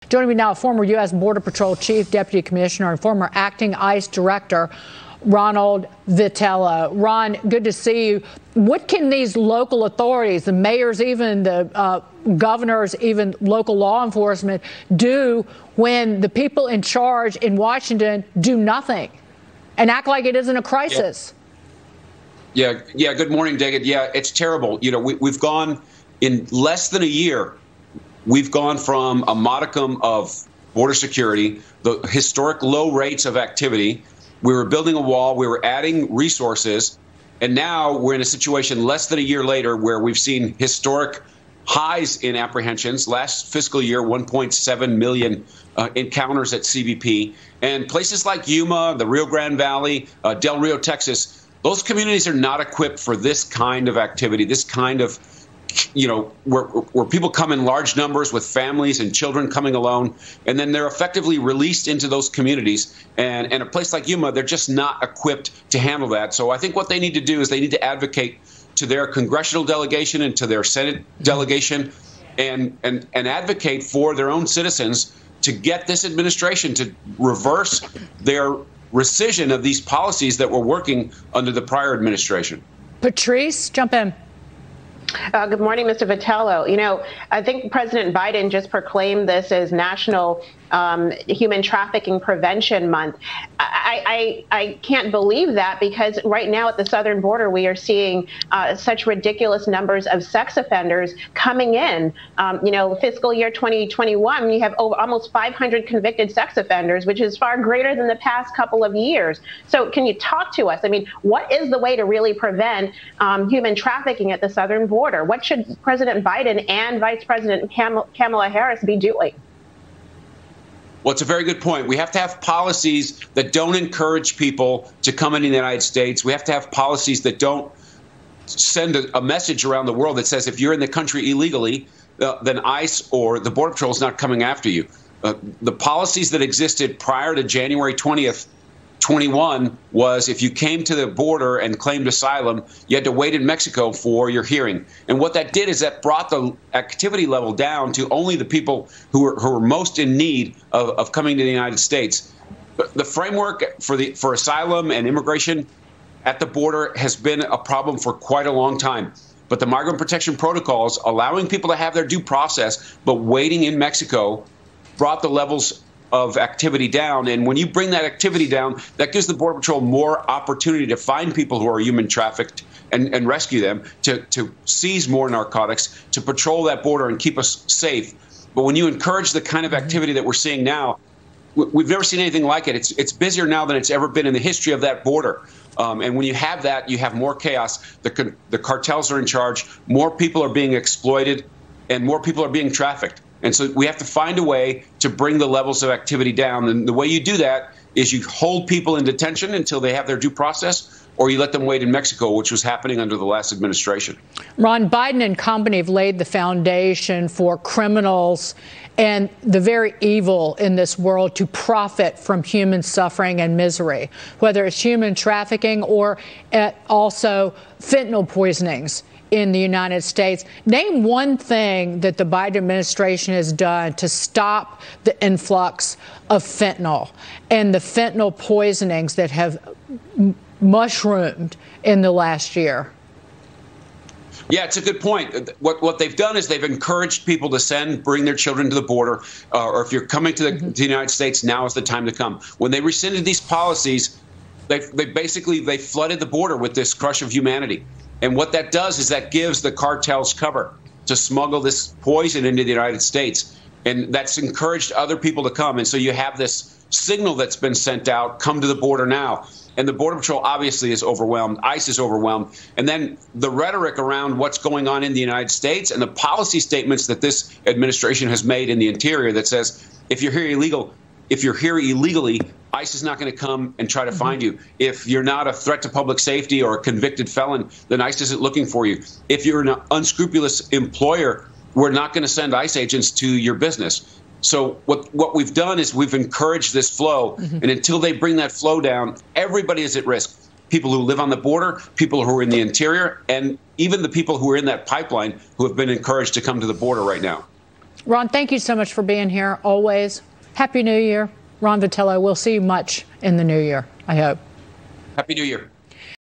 Joining me now, former U.S. Border Patrol Chief Deputy Commissioner and former acting ICE Director, Ronald Vitiello. Ron, good to see you. What can these local authorities, the mayors, even the governors, even local law enforcement do when the people in charge in Washington do nothing and act like it isn't a crisis? Yeah. Good morning, Daggett. Yeah, it's terrible. You know, we've gone in less than a year. We've gone from a modicum of border security, the historic low rates of activity. We were building a wall. We were adding resources. And now we're in a situation less than a year later where we've seen historic highs in apprehensions. Last fiscal year, 1.7 million encounters at CBP. And places like Yuma, the Rio Grande Valley, Del Rio, Texas, those communities are not equipped for this kind of activity, this kind of, you know, where people come in large numbers with families and children coming alone, and then they're effectively released into those communities. And a place like Yuma, they're just not equipped to handle that. So I think what they need to do is they need to advocate to their congressional delegation and to their Senate delegation and advocate for their own citizens to get this administration to reverse their rescission of these policies that were working under the prior administration. Patrice, jump in. Good morning, Mr. Vitiello. You know, I think President Biden just proclaimed this as National Human Trafficking Prevention Month. I can't believe that, because right now at the southern border, we are seeing such ridiculous numbers of sex offenders coming in. You know, fiscal year 2021, we have almost 500 convicted sex offenders, which is far greater than the past couple of years. So can you talk to us? I mean, what is the way to really prevent human trafficking at the southern border? What should President Biden and Vice President Kamala Harris be doing? Well, it's a very good point. We have to have policies that don't encourage people to come into the United States. We have to have policies that don't send a message around the world that says if you're in the country illegally, then ICE or the Border Patrol is not coming after you. The policies that existed prior to January 20th, 21 was if you came to the border and claimed asylum, you had to wait in Mexico for your hearing. And what that did is that brought the activity level down to only the people who were most in need of coming to the United States. The framework for asylum and immigration at the border has been a problem for quite a long time. But the migrant protection protocols, allowing people to have their due process, but waiting in Mexico, brought the levels of activity down. And when you bring that activity down, that gives the Border Patrol more opportunity to find people who are human trafficked and rescue them, to seize more narcotics, to patrol that border and keep us safe. But when you encourage the kind of activity that we're seeing now, we've never seen anything like it. It's busier now than it's ever been in the history of that border. And when you have that, you have more chaos. The cartels are in charge. More people are being exploited, and more people are being trafficked. And so we have to find a way to bring the levels of activity down. And the way you do that is you hold people in detention until they have their due process, or you let them wait in Mexico, which was happening under the last administration. Ron, Biden and company have laid the foundation for criminals and the very evil in this world to profit from human suffering and misery, whether it's human trafficking or also fentanyl poisonings in the United States. Name one thing that the Biden administration has done to stop the influx of fentanyl and the fentanyl poisonings that have mushroomed in the last year. Yeah, it's a good point. What they've done is they've encouraged people to bring their children to the border, or if you're coming to the United States, now is the time to come. When they rescinded these policies, they flooded the border with this crush of humanity. And what that does is that gives the cartels cover to smuggle this poison into the United States. And that's encouraged other people to come. And so you have this signal that's been sent out, come to the border now. And the Border Patrol obviously is overwhelmed. ICE is overwhelmed. And then the rhetoric around what's going on in the United States and the policy statements that this administration has made in the interior that says, if you're here illegally, ICE is not going to come and try to find you. If you're not a threat to public safety or a convicted felon, then ICE isn't looking for you. If you're an unscrupulous employer, we're not going to send ICE agents to your business. So what we've done is we've encouraged this flow. And until they bring that flow down, everybody is at risk. People who live on the border, people who are in the interior, and even the people who are in that pipeline who have been encouraged to come to the border right now. Ron, thank you so much for being here. Always. Happy New Year. Ron Vitiello, we'll see you much in the new year, I hope. Happy New Year.